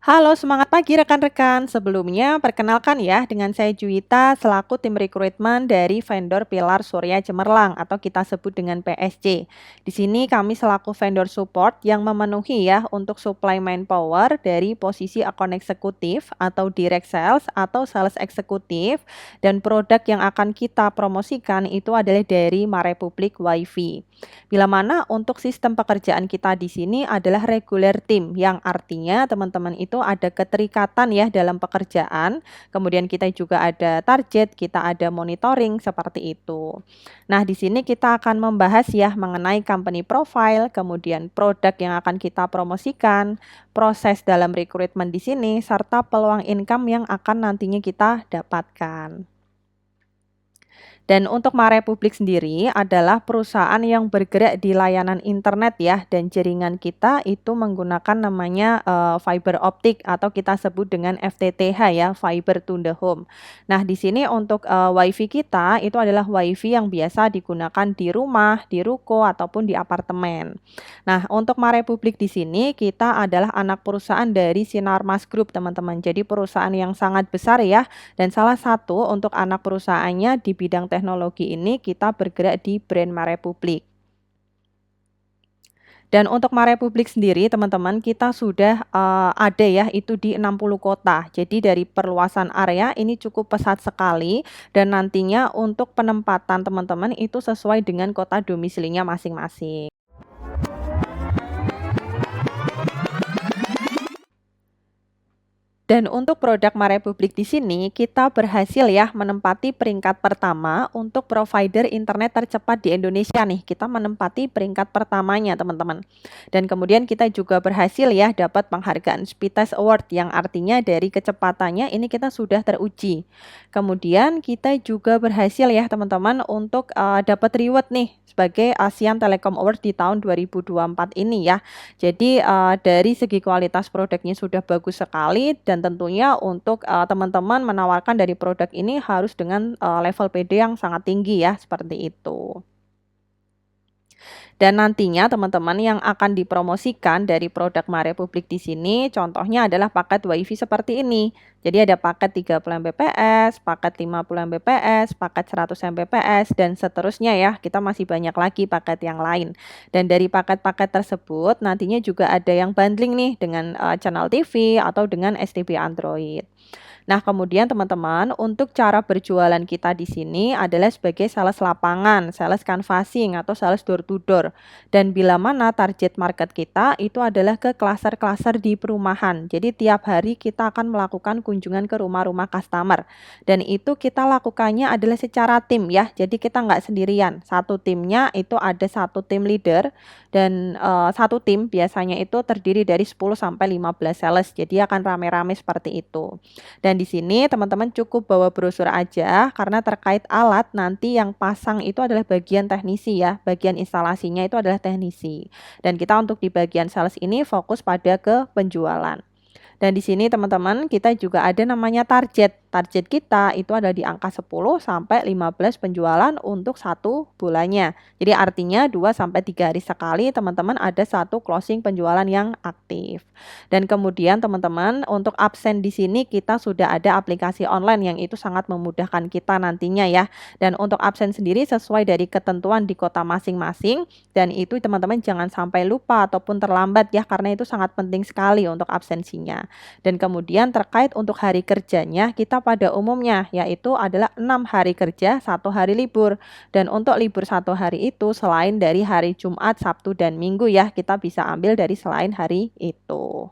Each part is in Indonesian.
Halo, semangat pagi rekan-rekan. Sebelumnya, perkenalkan ya, dengan saya Juwita selaku tim rekrutmen dari vendor Pilar Surya Cemerlang atau kita sebut dengan PSC. Di sini kami selaku vendor support yang memenuhi ya untuk supply manpower dari posisi account eksekutif atau direct sales atau sales eksekutif dan produk yang akan kita promosikan itu adalah dari Marepublik WiFi. Bila mana untuk sistem pekerjaan kita di sini adalah regular team, yang artinya teman-teman itu ada keterikatan ya dalam pekerjaan, kemudian kita juga ada target, kita ada monitoring seperti itu. Nah, di sini kita akan membahas ya mengenai company profile, kemudian produk yang akan kita promosikan, proses dalam rekrutmen di sini, serta peluang income yang akan nantinya kita dapatkan. Dan untuk MaRepublik sendiri adalah perusahaan yang bergerak di layanan internet ya, dan jaringan kita itu menggunakan namanya fiber optik atau kita sebut dengan FTTH ya, fiber to the home. Nah, di sini untuk WiFi kita itu adalah WiFi yang biasa digunakan di rumah, di ruko ataupun di apartemen. Nah, untuk MaRepublik di sini kita adalah anak perusahaan dari Sinarmas Group, teman-teman. Jadi perusahaan yang sangat besar ya, dan salah satu untuk anak perusahaannya di bidang teknologi ini kita bergerak di brand MaRepublik. Dan untuk MaRepublik sendiri teman-teman kita sudah ada ya itu di 60 kota. Jadi dari perluasan area ini cukup pesat sekali dan nantinya untuk penempatan teman-teman itu sesuai dengan kota domisilinya masing-masing. Dan untuk produk MaRepublik di sini, kita berhasil ya menempati peringkat pertama untuk provider internet tercepat di Indonesia nih. Kita menempati peringkat pertamanya, teman-teman. Dan kemudian kita juga berhasil ya dapat penghargaan Speedtest Award yang artinya dari kecepatannya ini kita sudah teruji. Kemudian kita juga berhasil ya teman-teman untuk dapat reward nih sebagai ASEAN Telecom Award di tahun 2024 ini ya. Jadi dari segi kualitas produknya sudah bagus sekali dan tentunya untuk teman-teman menawarkan dari produk ini harus dengan level PD yang sangat tinggi ya, seperti itu. Dan nantinya teman-teman yang akan dipromosikan dari produk MaRepublik di sini contohnya adalah paket WiFi seperti ini. Jadi ada paket 30 Mbps, paket 50 Mbps, paket 100 Mbps dan seterusnya ya. Kita masih banyak lagi paket yang lain. Dan dari paket-paket tersebut nantinya juga ada yang bundling nih dengan channel TV atau dengan STB Android. Nah, kemudian teman-teman, untuk cara berjualan kita di sini adalah sebagai sales lapangan, sales canvassing atau sales door to door. Dan bila mana target market kita itu adalah ke klaster-klaster di perumahan. Jadi tiap hari kita akan melakukan kunjungan ke rumah-rumah customer. Dan itu kita lakukannya adalah secara tim ya. Jadi kita nggak sendirian. Satu timnya itu ada satu tim leader dan satu tim biasanya itu terdiri dari 10 sampai 15 sales. Jadi akan rame-rame seperti itu. Dan di sini teman-teman cukup bawa brosur aja karena terkait alat nanti yang pasang itu adalah bagian teknisi ya, bagian instalasinya itu adalah teknisi. Dan kita untuk di bagian sales ini fokus pada ke penjualan. Dan di sini teman-teman kita juga ada namanya target. Target kita itu ada di angka 10 sampai 15 penjualan untuk satu bulannya. Jadi artinya 2 sampai 3 hari sekali teman-teman ada satu closing penjualan yang aktif. Dan kemudian teman-teman untuk absen di sini kita sudah ada aplikasi online yang itu sangat memudahkan kita nantinya ya. Dan untuk absen sendiri sesuai dari ketentuan di kota masing-masing dan itu teman-teman jangan sampai lupa ataupun terlambat ya karena itu sangat penting sekali untuk absensinya. Dan kemudian terkait untuk hari kerjanya kita pada umumnya yaitu adalah 6 hari kerja, 1 hari libur. Dan untuk libur 1 hari itu selain dari hari Jumat, Sabtu, dan Minggu ya kita bisa ambil dari selain hari itu.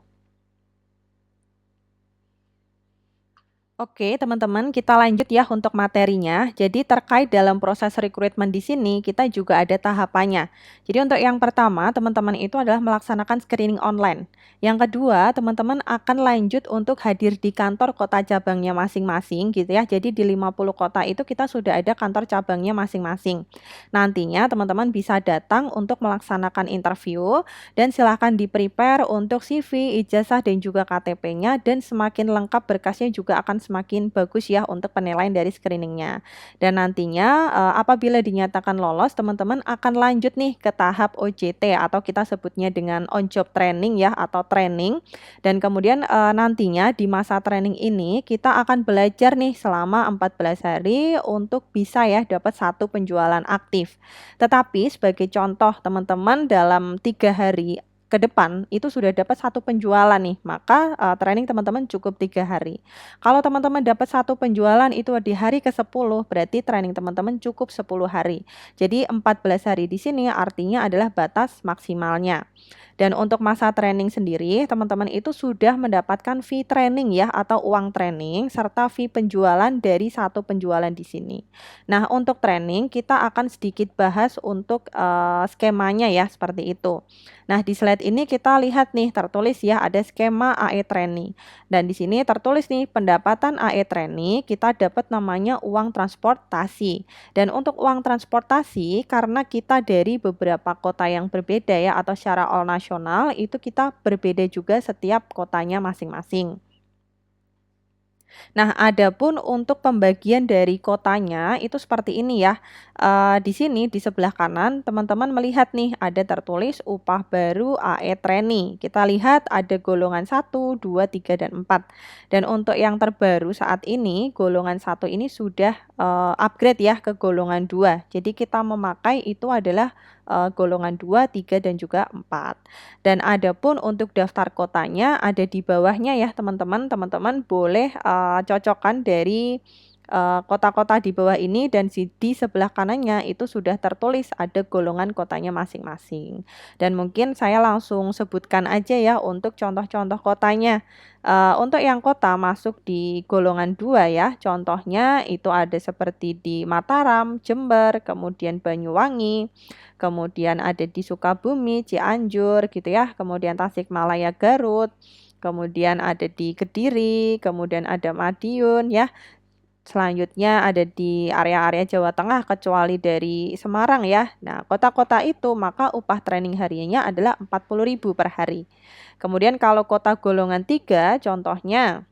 Oke, teman-teman, kita lanjut ya untuk materinya. Jadi terkait dalam proses rekrutmen di sini, kita juga ada tahapannya. Jadi untuk yang pertama, teman-teman itu adalah melaksanakan screening online. Yang kedua, teman-teman akan lanjut untuk hadir di kantor kota cabangnya masing-masing gitu ya. Jadi di 50 kota itu kita sudah ada kantor cabangnya masing-masing. Nantinya teman-teman bisa datang untuk melaksanakan interview dan silakan di-prepare untuk CV, ijazah dan juga KTP-nya dan semakin lengkap berkasnya juga akan semakin bagus ya untuk penilaian dari screeningnya. Dan nantinya apabila dinyatakan lolos, teman-teman akan lanjut nih ke tahap OJT atau kita sebutnya dengan on job training ya atau training. Dan kemudian nantinya di masa training ini kita akan belajar nih selama 14 hari untuk bisa ya dapat satu penjualan aktif. Tetapi sebagai contoh teman-teman dalam 3 hari ke depan itu sudah dapat satu penjualan nih, maka training teman-teman cukup 3 hari. Kalau teman-teman dapat satu penjualan itu di hari ke-10, berarti training teman-teman cukup 10 hari. Jadi 14 hari di sini artinya adalah batas maksimalnya. Dan untuk masa training sendiri, teman-teman itu sudah mendapatkan fee training ya atau uang training serta fee penjualan dari satu penjualan di sini. Nah, untuk training kita akan sedikit bahas untuk skemanya ya seperti itu. Nah, di slide ini kita lihat nih tertulis ya ada skema AE Training. Dan di sini tertulis nih pendapatan AE Training kita dapat namanya uang transportasi. Dan untuk uang transportasi karena kita dari beberapa kota yang berbeda ya atau secara all nasional itu kita berbeda juga setiap kotanya masing-masing. Nah, adapun untuk pembagian dari kotanya itu seperti ini ya. Di sini di sebelah kanan teman-teman melihat nih ada tertulis upah baru AE Trainee. Kita lihat ada golongan 1, 2, 3, dan 4. Dan untuk yang terbaru saat ini golongan 1 ini sudah upgrade ya ke golongan 2. Jadi kita memakai itu adalah golongan 2, 3, dan juga 4. Dan adapun untuk daftar kotanya ada di bawahnya ya teman-teman. Teman-teman boleh cocokkan dari kota-kota di bawah ini dan di sebelah kanannya itu sudah tertulis ada golongan kotanya masing-masing. Dan mungkin saya langsung sebutkan aja ya untuk contoh-contoh kotanya. Untuk yang kota masuk di golongan 2 ya, contohnya itu ada seperti di Mataram, Jember, kemudian Banyuwangi, kemudian ada di Sukabumi, Cianjur gitu ya, kemudian Tasikmalaya, Garut, kemudian ada di Kediri, kemudian ada Madiun ya. Selanjutnya ada di area-area Jawa Tengah kecuali dari Semarang ya. Nah, kota-kota itu maka upah training hariannya adalah 40.000 per hari. Kemudian kalau kota golongan 3 contohnya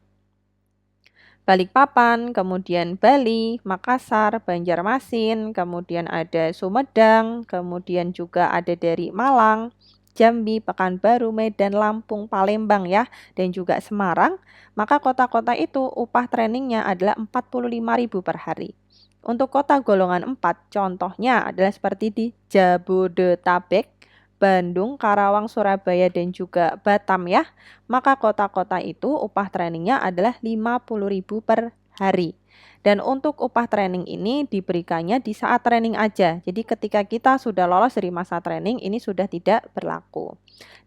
Balikpapan, kemudian Bali, Makassar, Banjarmasin, kemudian ada Sumedang, kemudian juga ada dari Malang, Jambi, Pekanbaru, Medan, Lampung, Palembang ya, dan juga Semarang, maka kota-kota itu upah trainingnya adalah 45.000 per hari. Untuk kota golongan 4, contohnya adalah seperti di Jabodetabek, Bandung, Karawang, Surabaya, dan juga Batam ya, maka kota-kota itu upah trainingnya adalah 50.000 per hari. Dan untuk upah training ini diberikannya di saat training aja. Jadi ketika kita sudah lolos dari masa training ini sudah tidak berlaku.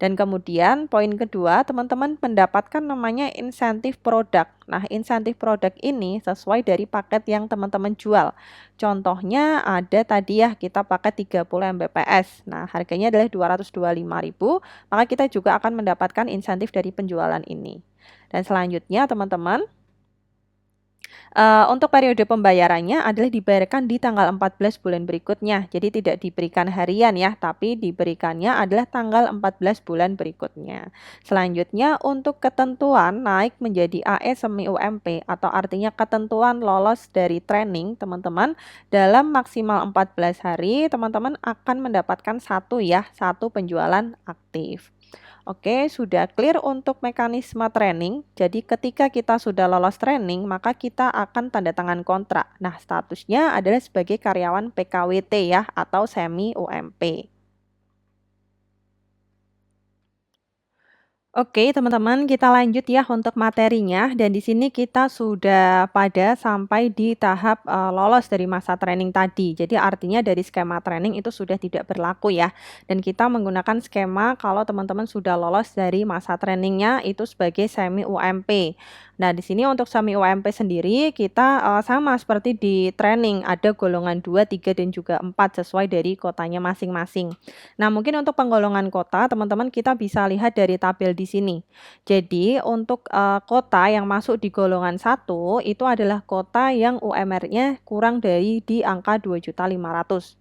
Dan kemudian poin kedua, teman-teman mendapatkan namanya insentif produk. Nah, insentif produk ini sesuai dari paket yang teman-teman jual. Contohnya ada tadi ya kita pakai 30 Mbps. Nah, harganya adalah 225.000, maka kita juga akan mendapatkan insentif dari penjualan ini. Dan selanjutnya teman-teman untuk periode pembayarannya adalah dibayarkan di tanggal 14 bulan berikutnya. Jadi tidak diberikan harian ya, tapi diberikannya adalah tanggal 14 bulan berikutnya. Selanjutnya untuk ketentuan naik menjadi AE semi UMP atau artinya ketentuan lolos dari training teman-teman dalam maksimal 14 hari teman-teman akan mendapatkan satu penjualan aktif. Oke, sudah clear untuk mekanisme training. Jadi ketika kita sudah lolos training, maka kita akan tanda tangan kontrak. Nah, statusnya adalah sebagai karyawan PKWT ya atau semi UMP. Oke, teman-teman, kita lanjut ya untuk materinya. Dan di sini kita sudah pada sampai di tahap lolos dari masa training tadi. Jadi artinya dari skema training itu sudah tidak berlaku ya. Dan kita menggunakan skema kalau teman-teman sudah lolos dari masa trainingnya itu sebagai semi UMP. Nah, di sini untuk semi UMP sendiri kita sama seperti di training, ada golongan 2, 3, dan juga 4 sesuai dari kotanya masing-masing. Nah, mungkin untuk penggolongan kota, teman-teman kita bisa lihat dari tabel di sini. Jadi, untuk kota yang masuk di golongan 1 itu adalah kota yang UMR-nya kurang dari di angka 2.500.000.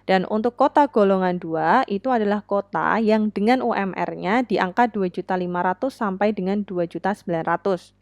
Dan untuk kota golongan 2 itu adalah kota yang dengan UMR-nya di angka 2.500.000 sampai dengan 2.900.000.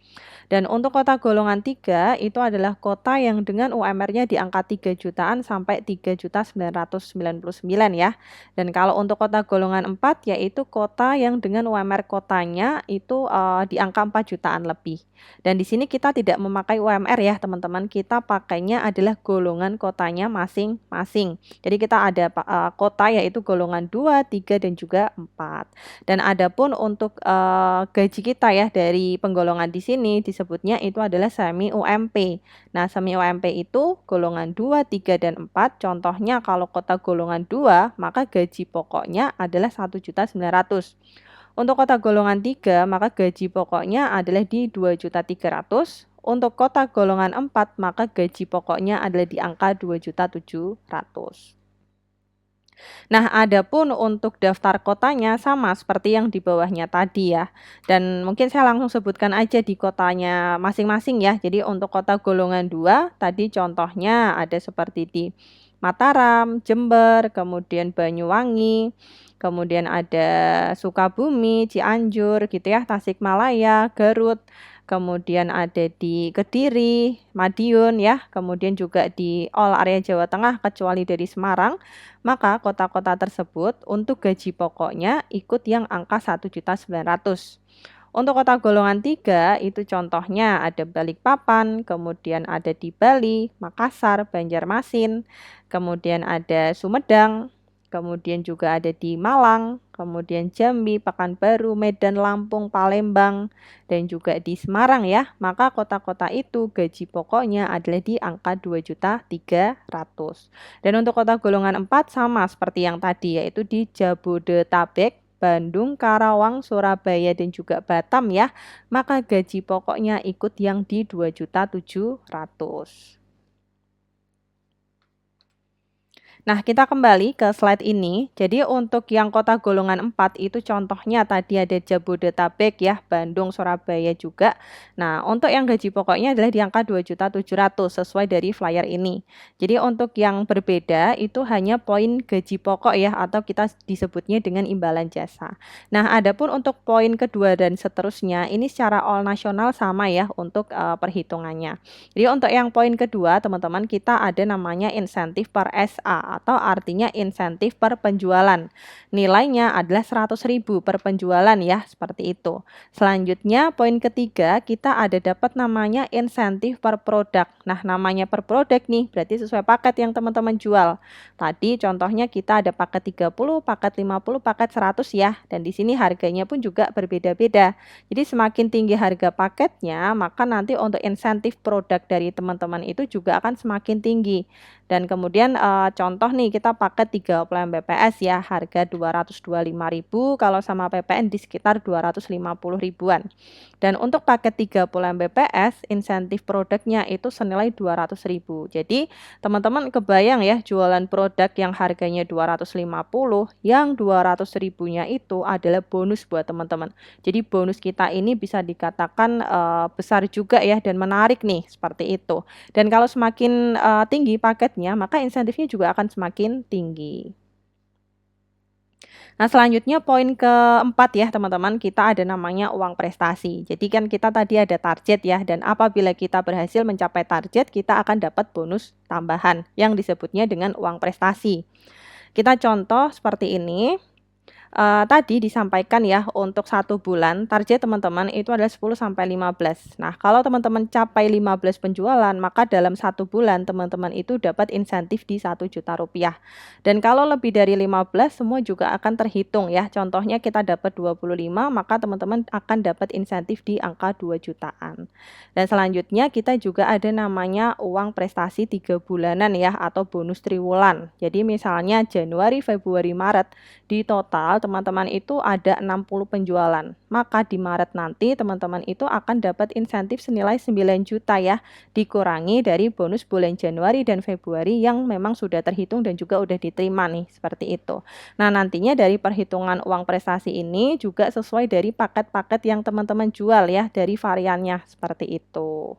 Dan untuk kota golongan 3 itu adalah kota yang dengan UMR-nya di angka 3 jutaan sampai 3.999.000 ya. Dan kalau untuk kota golongan 4 yaitu kota yang dengan UMR kotanya itu di angka 4 jutaan lebih. Dan di sini kita tidak memakai UMR ya teman-teman, kita pakainya adalah golongan kotanya masing-masing. Jadi kita ada kota yaitu golongan 2, 3 dan juga 4. Dan adapun untuk gaji kita ya dari penggolongan di sini disebutnya itu adalah semi UMP. Nah, semi UMP itu golongan 2, 3 dan 4. Contohnya kalau kota golongan 2, maka gaji pokoknya adalah 1.900.000. Untuk kota golongan 3, maka gaji pokoknya adalah di 2.300.000. Untuk kota golongan 4, maka gaji pokoknya adalah di angka 2.700.000. Nah, adapun untuk daftar kotanya sama seperti yang di bawahnya tadi ya. Dan mungkin saya langsung sebutkan aja di kotanya masing-masing ya. Jadi untuk kota golongan 2 tadi contohnya ada seperti di Mataram, Jember, kemudian Banyuwangi, kemudian ada Sukabumi, Cianjur gitu ya, Tasikmalaya, Garut, kemudian ada di Kediri, Madiun ya, kemudian juga di all area Jawa Tengah kecuali dari Semarang. Maka kota-kota tersebut untuk gaji pokoknya ikut yang angka 1.900.000. Untuk kota golongan 3 itu contohnya ada Balikpapan, kemudian ada di Bali, Makassar, Banjarmasin, kemudian ada Sumedang, kemudian juga ada di Malang, kemudian Jambi, Pekanbaru, Medan, Lampung, Palembang, dan juga di Semarang ya. Maka kota-kota itu gaji pokoknya adalah di angka 2.300.000. Dan untuk kota golongan 4 sama seperti yang tadi yaitu di Jabodetabek, Bandung, Karawang, Surabaya dan juga Batam ya. Maka gaji pokoknya ikut yang di 2.700.000. Nah, kita kembali ke slide ini. Jadi untuk yang kota golongan 4 itu contohnya tadi ada Jabodetabek ya, Bandung, Surabaya juga. Nah, untuk yang gaji pokoknya adalah di angka 2.700.000 sesuai dari flyer ini. Jadi untuk yang berbeda itu hanya poin gaji pokok ya atau kita disebutnya dengan imbalan jasa. Nah, adapun untuk poin kedua dan seterusnya ini secara all nasional sama ya untuk perhitungannya. Jadi untuk yang poin kedua teman-teman kita ada namanya insentif per SA atau artinya insentif per penjualan. Nilainya adalah 100.000 per penjualan ya, seperti itu. Selanjutnya poin ketiga kita ada dapat namanya insentif per produk. Nah, namanya per produk nih berarti sesuai paket yang teman-teman jual. Tadi contohnya kita ada paket 30, paket 50, paket 100 ya. Dan di sini harganya pun juga berbeda-beda. Jadi semakin tinggi harga paketnya, maka nanti untuk insentif produk dari teman-teman itu juga akan semakin tinggi. Dan kemudian contoh nih kita paket 30 Mbps ya, harga 225.000 kalau sama PPN di sekitar 250 ribuan. Dan untuk paket 30 Mbps insentif produknya itu senilai 200.000. Jadi teman-teman kebayang ya jualan produk yang harganya 250, yang 200 ribunya itu adalah bonus buat teman-teman. Jadi bonus kita ini bisa dikatakan besar juga ya dan menarik nih seperti itu. Dan kalau semakin tinggi paketnya, maka insentifnya juga akan semakin tinggi. Nah, selanjutnya poin keempat ya teman-teman, kita ada namanya uang prestasi. Jadi kan kita tadi ada target ya, dan apabila kita berhasil mencapai target, kita akan dapat bonus tambahan yang disebutnya dengan uang prestasi. Kita contoh seperti ini. Tadi disampaikan ya untuk 1 bulan target teman-teman itu adalah 10 sampai 15. Nah, kalau teman-teman capai 15 penjualan, maka dalam 1 bulan teman-teman itu dapat insentif di 1 juta rupiah. Dan kalau lebih dari 15 semua juga akan terhitung ya. Contohnya kita dapat 25, maka teman-teman akan dapat insentif di angka 2 jutaan. Dan selanjutnya kita juga ada namanya uang prestasi 3 bulanan ya atau bonus triwulan. Jadi misalnya Januari, Februari, Maret di total teman-teman itu ada 60 penjualan. Maka di Maret nanti teman-teman itu akan dapat insentif senilai 9 juta ya, dikurangi dari bonus bulan Januari dan Februari yang memang sudah terhitung dan juga udah diterima nih, seperti itu. Nah, nantinya dari perhitungan uang prestasi ini juga sesuai dari paket-paket yang teman-teman jual ya, dari variannya seperti itu.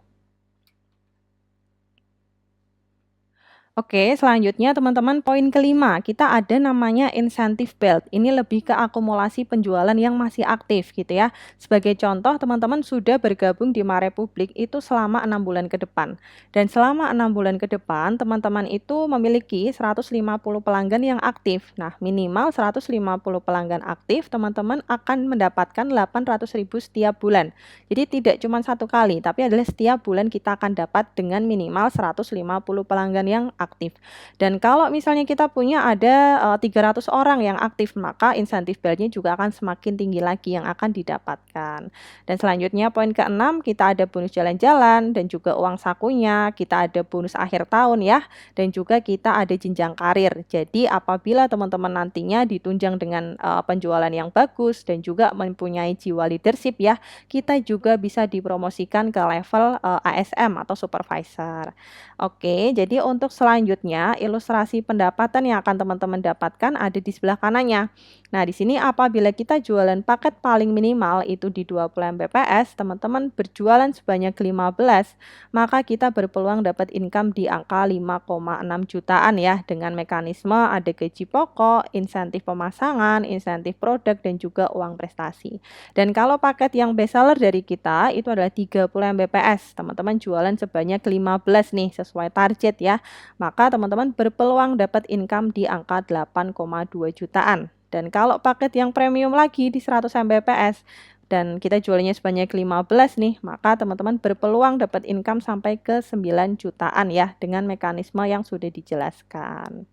Oke, selanjutnya teman-teman poin kelima, kita ada namanya incentive belt. Ini lebih ke akumulasi penjualan yang masih aktif gitu ya. Sebagai contoh, teman-teman sudah bergabung di Marepublik itu selama 6 bulan ke depan. Dan selama 6 bulan ke depan, teman-teman itu memiliki 150 pelanggan yang aktif. Nah, minimal 150 pelanggan aktif, teman-teman akan mendapatkan 800.000 setiap bulan. Jadi tidak cuma satu kali, tapi adalah setiap bulan kita akan dapat dengan minimal 150 pelanggan yang aktif. Dan kalau misalnya kita punya ada 300 orang yang aktif, maka insentif belnya juga akan semakin tinggi lagi yang akan didapatkan. Dan selanjutnya poin keenam, kita ada bonus jalan-jalan dan juga uang sakunya, kita ada bonus akhir tahun ya, dan juga kita ada jenjang karir. Jadi apabila teman-teman nantinya ditunjang dengan penjualan yang bagus dan juga mempunyai jiwa leadership ya, kita juga bisa dipromosikan ke level ASM atau supervisor. Oke, jadi untuk selanjutnya ilustrasi pendapatan yang akan teman-teman dapatkan ada di sebelah kanannya. Nah, di sini apabila kita jualan paket paling minimal itu di 20 Mbps, teman-teman berjualan sebanyak 15, maka kita berpeluang dapat income di angka 5,6 jutaan ya dengan mekanisme ada gaji pokok, insentif pemasangan, insentif produk dan juga uang prestasi. Dan kalau paket yang best seller dari kita itu adalah 30 Mbps, teman-teman jualan sebanyak 15 nih sesuai target ya. Maka teman-teman berpeluang dapat income di angka 8,2 jutaan. Dan kalau paket yang premium lagi di 100 Mbps dan kita jualnya sebanyak 15 nih, maka teman-teman berpeluang dapat income sampai ke 9 jutaan ya dengan mekanisme yang sudah dijelaskan.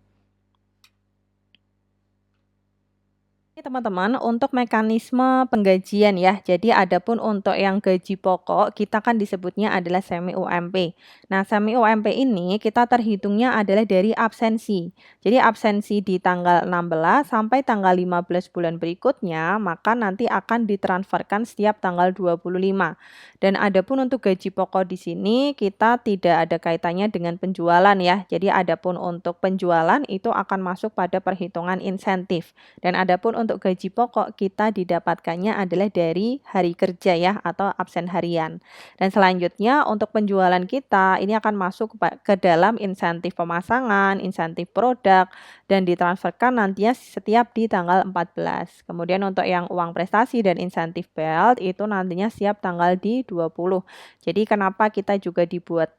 Ini teman-teman, untuk mekanisme penggajian ya. Jadi adapun untuk yang gaji pokok, kita kan disebutnya adalah semi UMP. Nah, semi UMP ini kita terhitungnya adalah dari absensi. Jadi absensi di tanggal 16 sampai tanggal 15 bulan berikutnya, maka nanti akan ditransferkan setiap tanggal 25. Dan adapun untuk gaji pokok di sini kita tidak ada kaitannya dengan penjualan ya. Jadi adapun untuk penjualan itu akan masuk pada perhitungan insentif. Dan adapun untuk gaji pokok kita didapatkannya adalah dari hari kerja ya atau absen harian. Dan selanjutnya untuk penjualan kita ini akan masuk ke dalam insentif pemasangan, insentif produk dan ditransferkan nantinya setiap di tanggal 14. Kemudian untuk yang uang prestasi dan insentif belt itu nantinya siap tanggal di 20. Jadi kenapa kita juga dibuat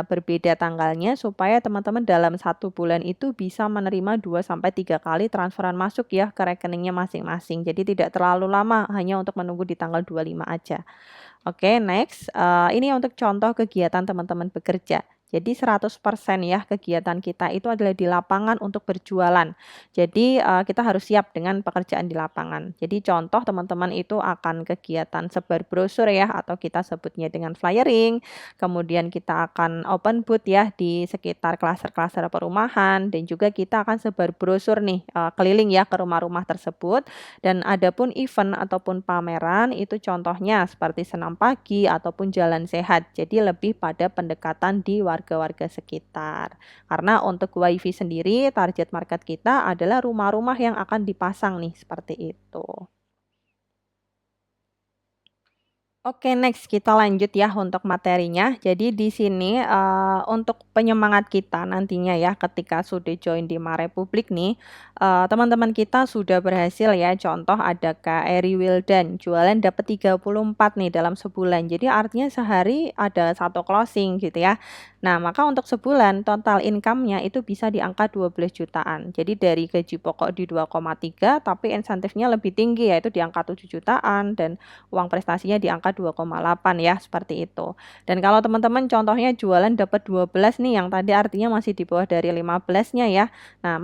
berbeda tanggalnya supaya teman-teman dalam satu bulan itu bisa menerima 2 sampai 3 kali transferan masuk ya ke rekeningnya masing-masing. Jadi tidak terlalu lama hanya untuk menunggu di tanggal 25 aja. Oke, next, ini untuk contoh kegiatan teman-teman bekerja. Jadi 100% ya kegiatan kita itu adalah di lapangan untuk berjualan. Jadi, kita harus siap dengan pekerjaan di lapangan. Jadi contoh teman-teman itu akan kegiatan sebar brosur ya atau kita sebutnya dengan flyering, kemudian kita akan open booth ya di sekitar klaster-klaster perumahan dan juga kita akan sebar brosur nih, keliling ya ke rumah-rumah tersebut. Dan adapun event ataupun pameran itu contohnya seperti senam pagi ataupun jalan sehat. Jadi lebih pada pendekatan di warga-warga sekitar. Karena untuk WiFi sendiri target market kita adalah rumah-rumah yang akan dipasang nih seperti itu. Oke, next kita lanjut ya untuk materinya. Jadi di sini, untuk penyemangat kita nantinya ya ketika sudah join di Marepublik nih, teman-teman kita sudah berhasil ya, contoh ada Kak Eri Wildan, jualan dapat 34 nih dalam sebulan. Jadi artinya sehari ada satu closing gitu ya. Nah, maka untuk sebulan total income-nya itu bisa di angka 12 jutaan. Jadi dari gaji pokok di 2,3 tapi insentifnya lebih tinggi yaitu di angka 7 jutaan dan uang prestasinya di angka 2,8 ya, seperti itu. Dan kalau teman-teman contohnya jualan dapat 12 nih, yang tadi artinya masih di bawah dari 15-nya ya. Nah,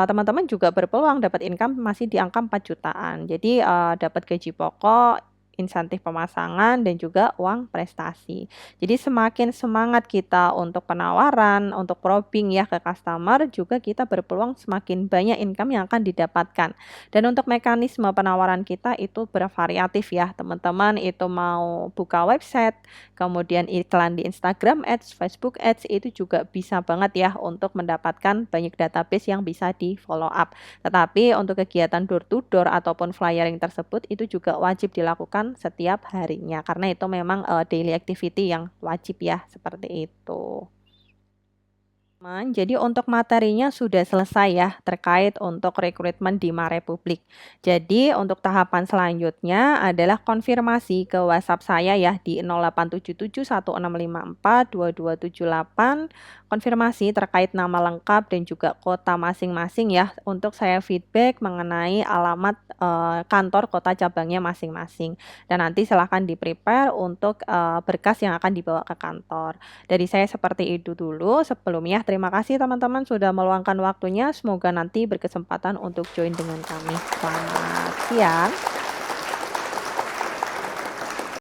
teman-teman juga berpeluang dapat income masih di angka 4 jutaan. Jadi, dapat gaji pokok, insentif pemasangan, dan juga uang prestasi. Jadi semakin semangat kita untuk penawaran, untuk probing ya ke customer, juga kita berpeluang semakin banyak income yang akan didapatkan. Dan untuk mekanisme penawaran kita itu bervariatif ya, teman-teman itu mau buka website, kemudian iklan di Instagram Ads, Facebook Ads itu juga bisa banget ya untuk mendapatkan banyak database yang bisa di follow up. Tetapi untuk kegiatan door to door ataupun flyering tersebut itu juga wajib dilakukan setiap harinya karena itu memang daily activity yang wajib ya, seperti itu. Jadi untuk materinya sudah selesai ya terkait untuk rekrutmen di Marepublik. Jadi untuk tahapan selanjutnya adalah konfirmasi ke WhatsApp saya ya di 087716542278, konfirmasi terkait nama lengkap dan juga kota masing-masing ya untuk saya feedback mengenai alamat kantor kota cabangnya masing-masing. Dan nanti silahkan di-prepare untuk berkas yang akan dibawa ke kantor. Dari saya seperti itu dulu. Sebelumnya, terima kasih teman-teman sudah meluangkan waktunya. Semoga nanti berkesempatan untuk join dengan kami. Selamat siang.